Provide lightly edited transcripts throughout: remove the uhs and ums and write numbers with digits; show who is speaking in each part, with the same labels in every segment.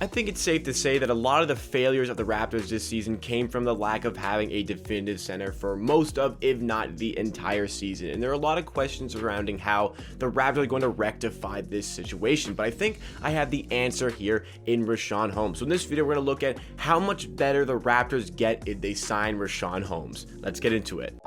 Speaker 1: I think it's safe to say that a lot of the failures of the Raptors this season came from the lack of having a definitive center for most of, if not the entire season. And there are a lot of questions surrounding how the Raptors are going to rectify this situation. But I think I have the answer here in Richaun Holmes. So in this video, we're going to look at how much better the Raptors get if they sign Richaun Holmes. Let's get into it.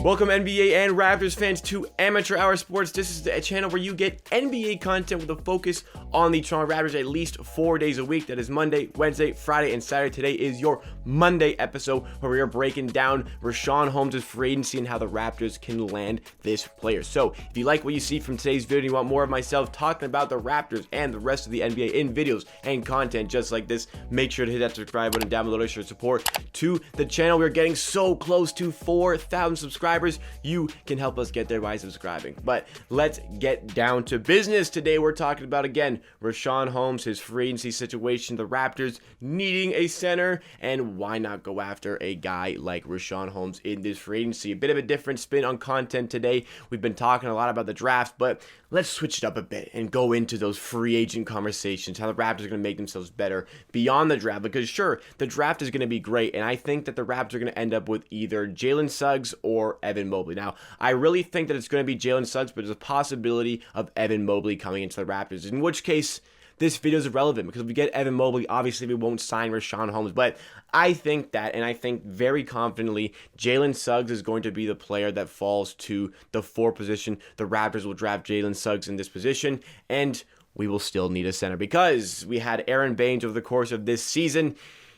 Speaker 1: Welcome NBA and Raptors fans to Amateur Hour Sports. This is the channel where you get NBA content with a focus on the Toronto Raptors at least 4 days a week. That is Monday, Wednesday, Friday, and Saturday. Today is your Monday episode where we are breaking down Richaun Holmes' free agency and how the Raptors can land this player. So if you like what you see from today's video and you want more of myself talking about the Raptors and the rest of the NBA in videos and content just like this, make sure to hit that subscribe button down below to show support to the channel. We're getting so close to 4,000 subscribers. You can help us get there by subscribing. But let's get down to business. Today we're talking about, again, Richaun Holmes, his free agency situation, the Raptors needing a center, and why not go after a guy like Richaun Holmes in this free agency. A bit of a different spin on content today. We've been talking a lot about the draft, but let's switch it up a bit and go into those free agent conversations, how the Raptors are going to make themselves better beyond the draft. Because sure, the draft is going to be great, and I think that the Raptors are going to end up with either Jalen Suggs or Evan Mobley. Now, I really think that it's going to be Jalen Suggs, but there's a possibility of Evan Mobley coming into the Raptors, in which case this video is irrelevant, because if we get Evan Mobley, obviously we won't sign Richaun Holmes. But I think that, and I think very confidently, Jalen Suggs is going to be the player that falls to the 4 position. The Raptors will draft Jalen Suggs in this position, and we will still need a center, because we had Aaron Baines over the course of this season.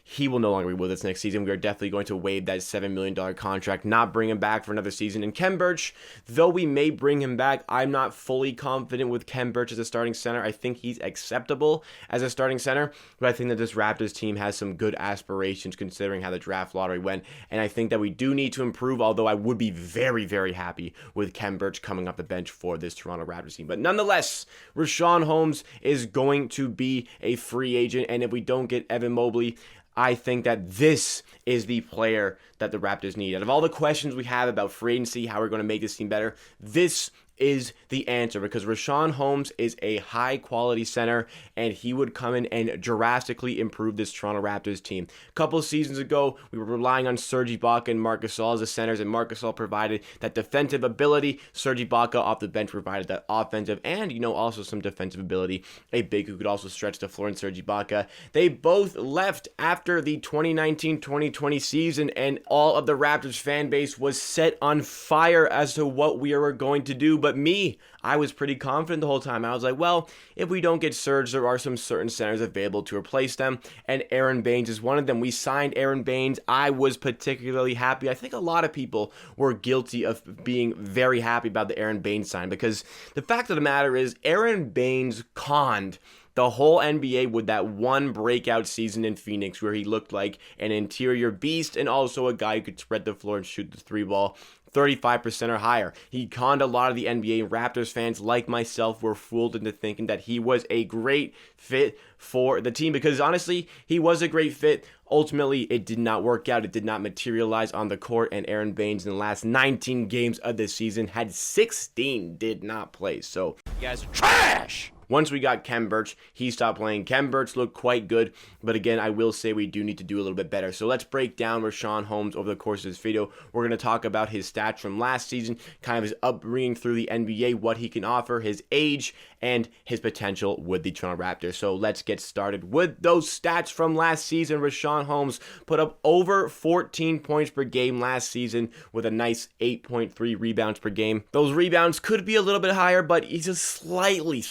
Speaker 1: He will no longer be with us next season. We are definitely going to waive that $7 million contract, not bring him back for another season. And Khem Birch, though we may bring him back, I'm not fully confident with Khem Birch as a starting center. I think he's acceptable as a starting center, but I think that this Raptors team has some good aspirations considering how the draft lottery went. And I think that we do need to improve, although I would be very, very happy with Khem Birch coming off the bench for this Toronto Raptors team. But nonetheless, Richaun Holmes is going to be a free agent, and if we don't get Evan Mobley, I think that this is the player that the Raptors need. Out of all the questions we have about free agency, how we're going to make this team better, this is the answer, because Richaun Holmes is a high-quality center, and he would come in and drastically improve this Toronto Raptors team. A couple of seasons ago, we were relying on Serge Ibaka and Marc Gasol as the centers, and Marc Gasol provided that defensive ability. Serge Ibaka off the bench provided that offensive and, also some defensive ability. A big who could also stretch the floor in Serge Ibaka. They both left after the 2019-2020 season, and all of the Raptors fan base was set on fire as to what we were going to do. But me, I was pretty confident the whole time. I was like, well, if we don't get Serge, there are some certain centers available to replace them, and Aaron Baines is one of them. We signed Aaron Baines. I was particularly happy. I think a lot of people were guilty of being very happy about the Aaron Baines sign, because the fact of the matter is Aaron Baines conned the whole NBA with that one breakout season in Phoenix where he looked like an interior beast and also a guy who could spread the floor and shoot the 3-ball 35% or higher. He conned a lot of the NBA. Raptors fans like myself were fooled into thinking that he was a great fit for the team, because honestly, he was a great fit. Ultimately, it did not work out. It did not materialize on the court, and Aaron Baines in the last 19 games of this season had 16 did not play. So, you guys are trash! Once we got Khem Birch, he stopped playing. Khem Birch looked quite good, but again, I will say we do need to do a little bit better. So let's break down Richaun Holmes over the course of this video. We're going to talk about his stats from last season, kind of his upbringing through the NBA, what he can offer, his age, and his potential with the Toronto Raptors. So let's get started with those stats from last season. Richaun Holmes put up over 14 points per game last season with a nice 8.3 rebounds per game. Those rebounds could be a little bit higher, but he's a slightly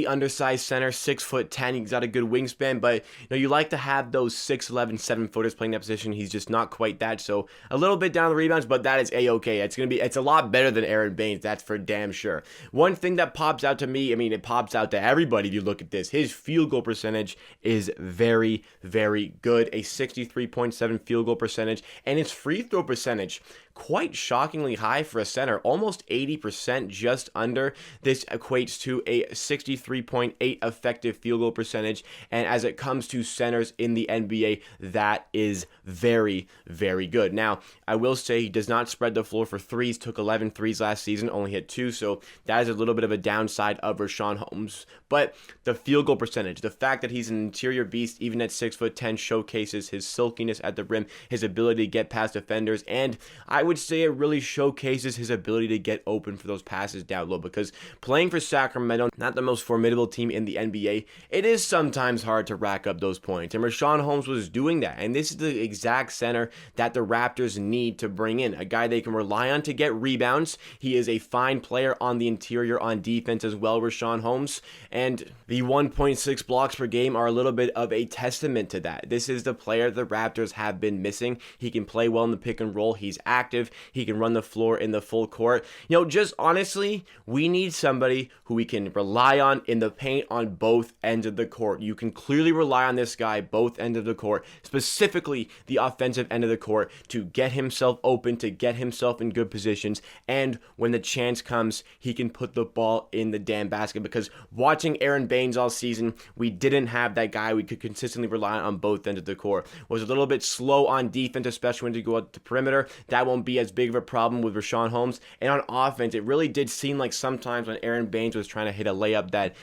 Speaker 1: undersized center, 6'10". He's got a good wingspan, but you like to have those 6'11", 7-footers playing that position. He's just not quite that. So a little bit down the rebounds, but that is a-okay. It's a lot better than Aaron Baines, that's for damn sure. One thing that pops out to me, it pops out to everybody if you look at this. His field goal percentage is very, very good. A 63.7 field goal percentage, and his free throw percentage quite shockingly high for a center, almost 80%, just under. This equates to a 63.8 effective field goal percentage, and as it comes to centers in the NBA, that is very, very good. Now, I will say he does not spread the floor for threes, took 11 threes last season, only hit 2, so that is a little bit of a downside of Richaun Holmes. But the field goal percentage, the fact that he's an interior beast, even at 6'10", showcases his silkiness at the rim, his ability to get past defenders, and I would say it really showcases his ability to get open for those passes down low, because playing for Sacramento, not the most formidable team in the NBA, it is sometimes hard to rack up those points, and Richaun Holmes was doing that, and this is the exact center that the Raptors need to bring in, a guy they can rely on to get rebounds. He is a fine player on the interior on defense as well, Richaun Holmes, and the 1.6 blocks per game are a little bit of a testament to that. This is the player the Raptors have been missing. He can play well in the pick and roll. He's active. He can run the floor in the full court. Just honestly, we need somebody who we can rely on in the paint on both ends of the court. You can clearly rely on this guy, both ends of the court, specifically the offensive end of the court, to get himself open, to get himself in good positions, and when the chance comes, he can put the ball in the damn basket, because watching Aaron Baines all season, we didn't have that guy we could consistently rely on both ends of the court. Was a little bit slow on defense, especially when you go out the perimeter. That won't be as big of a problem with Richaun Holmes. And on offense, it really did seem like sometimes when Aaron Baines was trying to hit a layup that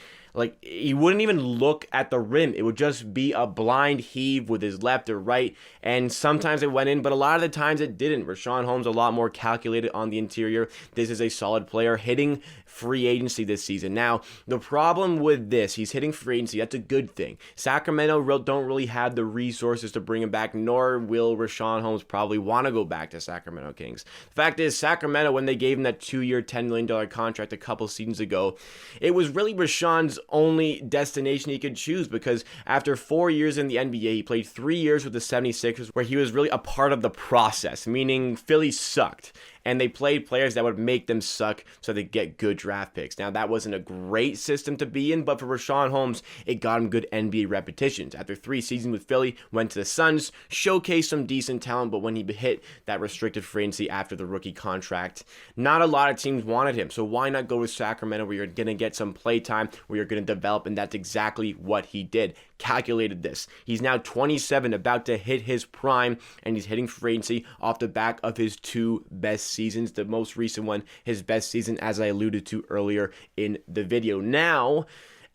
Speaker 1: he wouldn't even look at the rim. It would just be a blind heave with his left or right, and sometimes it went in, but a lot of the times it didn't. Richaun Holmes a lot more calculated on the interior. This is a solid player hitting free agency this season. Now, the problem with this, he's hitting free agency. That's a good thing. Sacramento don't really have the resources to bring him back, nor will Richaun Holmes probably want to go back to Sacramento Kings. The fact is, Sacramento, when they gave him that 2-year, $10 million contract a couple seasons ago, it was really Richaun's only destination he could choose, because after 4 years in the NBA, he played 3 years with the 76ers, where he was really a part of the process, meaning Philly sucked, and they played players that would make them suck so they get good draft picks. Now, that wasn't a great system to be in, but for Richaun Holmes, it got him good NBA repetitions. After 3 seasons with Philly, went to the Suns, showcased some decent talent, but when he hit that restricted free agency after the rookie contract, not a lot of teams wanted him. So why not go with Sacramento, where you're going to get some play time, where you're going to develop, and that's exactly what he did. Calculated this. He's now 27, about to hit his prime, and he's hitting free agency off the back of his 2 best seasons. The most recent one, his best season, as I alluded to earlier in the video. Now,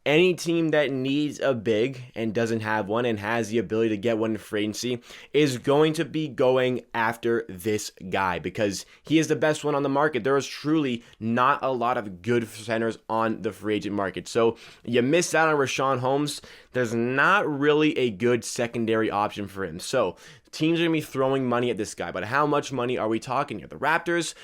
Speaker 1: any team that needs a big and doesn't have one and has the ability to get one in free agency is going to be going after this guy, because he is the best one on the market. There is truly not a lot of good centers on the free agent market. So you miss out on Richaun Holmes. There's not really a good secondary option for him. So teams are going to be throwing money at this guy, but how much money are we talking here? The Raptors,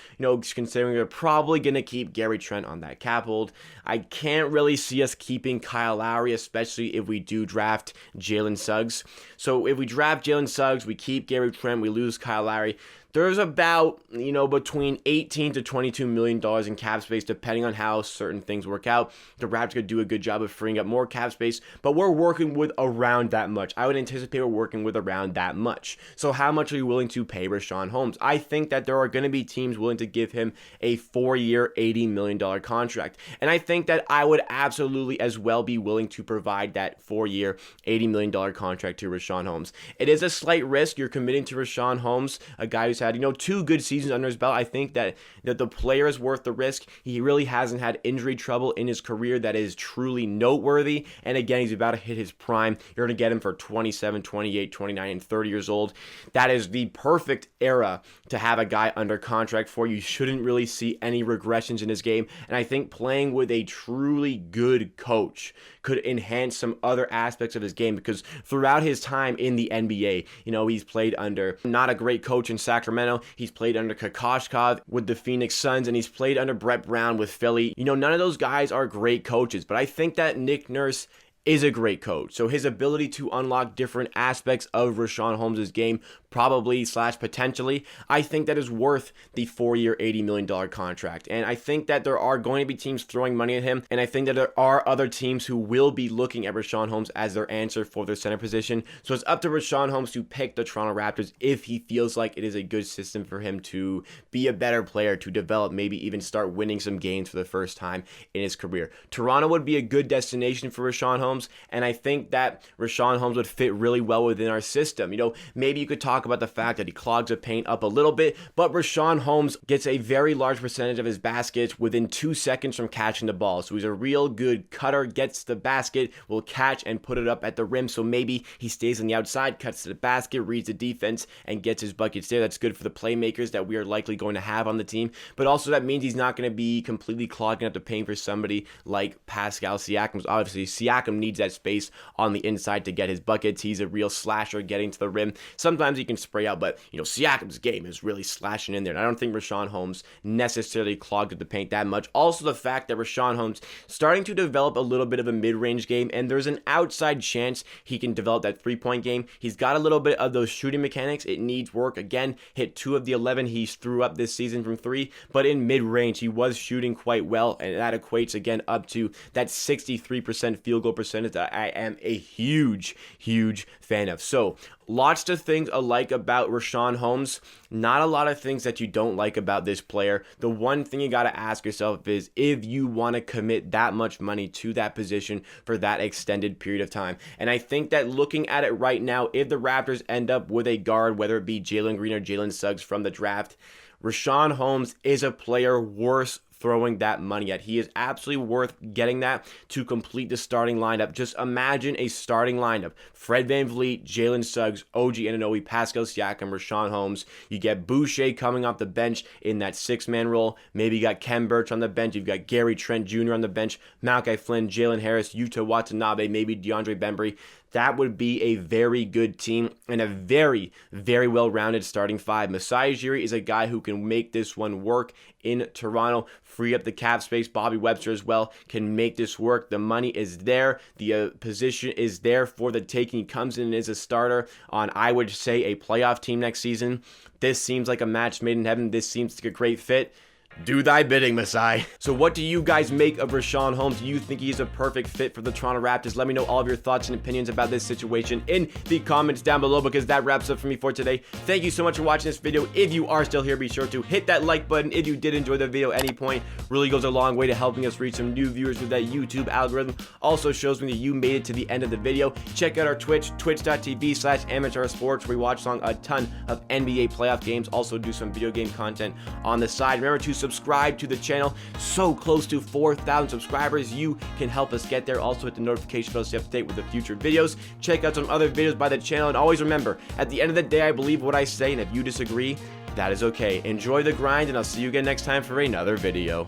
Speaker 1: considering they're probably going to keep Gary Trent on that cap hold. I can't really see us keeping Kyle Lowry, especially if we do draft Jalen Suggs. So if we draft Jalen Suggs, we keep Gary Trent, we lose Kyle Lowry. There's about, between $18 to $22 million in cap space, depending on how certain things work out. The Raptors could do a good job of freeing up more cap space, but we're working with around that much. I would anticipate we're working with around that much. So how much are you willing to pay Richaun Holmes? I think that there are going to be teams willing to give him a 4-year, $80 million contract. And I think that I would absolutely as well be willing to provide that 4-year, $80 million contract to Richaun Holmes. It is a slight risk. You're committing to Richaun Holmes, a guy who's had 2 good seasons under his belt. I think that the player is worth the risk. He really hasn't had injury trouble in his career that is truly noteworthy. And again, he's about to hit his prime. You're going to get him for 27, 28, 29, and 30 years old. That is the perfect era to have a guy under contract for. You shouldn't really see any regressions in his game. And I think playing with a truly good coach could enhance some other aspects of his game, because throughout his time in the NBA, he's played under not a great coach in Sacramento. He's played under Kokoshkov with the Phoenix Suns, and he's played under Brett Brown with Philly. None of those guys are great coaches, but I think that Nick Nurse is a great coach. So his ability to unlock different aspects of Richaun Holmes' game, probably / potentially, I think that is worth the 4-year, $80 million contract. And I think that there are going to be teams throwing money at him, and I think that there are other teams who will be looking at Richaun Holmes as their answer for their center position. So it's up to Richaun Holmes to pick the Toronto Raptors if he feels like it is a good system for him to be a better player, to develop, maybe even start winning some games for the first time in his career. Toronto would be a good destination for Richaun Holmes, and I think that Richaun Holmes would fit really well within our system. Maybe you could talk about the fact that he clogs the paint up a little bit, but Richaun Holmes gets a very large percentage of his baskets within 2 seconds from catching the ball. So he's a real good cutter, gets the basket, will catch and put it up at the rim. So maybe he stays on the outside, cuts to the basket, reads the defense, and gets his buckets there. That's good for the playmakers that we are likely going to have on the team. But also that means he's not going to be completely clogging up the paint for somebody like Pascal Siakam. Obviously, Siakam needs that space on the inside to get his buckets. He's a real slasher getting to the rim. Sometimes he can spray out, but Siakam's game is really slashing in there. And I don't think Richaun Holmes necessarily clogged up the paint that much. Also, the fact that Richaun Holmes starting to develop a little bit of a mid-range game, and there's an outside chance he can develop that three-point game. He's got a little bit of those shooting mechanics. It needs work. Again, hit 2 of the 11 he threw up this season from 3, but in mid-range, he was shooting quite well, and that equates again up to that 63% field goal percentage that I am a huge fan of. So lots to things alike about Richaun Holmes. Not a lot of things that you don't like about this player. The one thing you got to ask yourself is if you want to commit that much money to that position for that extended period of time. And I think that looking at it right now, if the Raptors end up with a guard, whether it be Jalen Green or Jalen Suggs from the draft, Richaun Holmes is a player worth throwing that money at. He is absolutely worth getting that to complete the starting lineup. Just imagine a starting lineup. Fred VanVleet, Jalen Suggs, OG Anunoby, Pascal Siakam, Richaun Holmes. You get Boucher coming off the bench in that 6-man role. Maybe you got Kem Birch on the bench. You've got Gary Trent Jr. on the bench. Malachi Flynn, Jalen Harris, Yuta Watanabe, maybe DeAndre Bembry. That would be a very good team and a very well-rounded starting 5. Masai Ujiri is a guy who can make this one work in Toronto, free up the cap space. Bobby Webster as well can make this work. The money is there. The position is there for the taking. He comes in as a starter on, I would say, a playoff team next season. This seems like a match made in heaven. This seems like a great fit. Do thy bidding, Masai. So what do you guys make of Richaun Holmes? Do you think he's a perfect fit for the Toronto Raptors? Let me know all of your thoughts and opinions about this situation in the comments down below, because that wraps up for me for today. Thank you so much for watching this video. If you are still here, be sure to hit that like button. If you did enjoy the video at any point, really goes a long way to helping us reach some new viewers with that YouTube algorithm. Also shows me that you made it to the end of the video. Check out our Twitch, twitch.tv/amateursports, where we watch along a ton of NBA playoff games. Also do some video game content on the side. Remember to subscribe to the channel. So close to 4,000 subscribers. You can help us get there. Also hit the notification bell to stay up to date with the future videos. Check out some other videos by the channel, and always remember, at the end of the day, I believe what I say, and if you disagree, that is okay. Enjoy the grind, and I'll see you again next time for another video.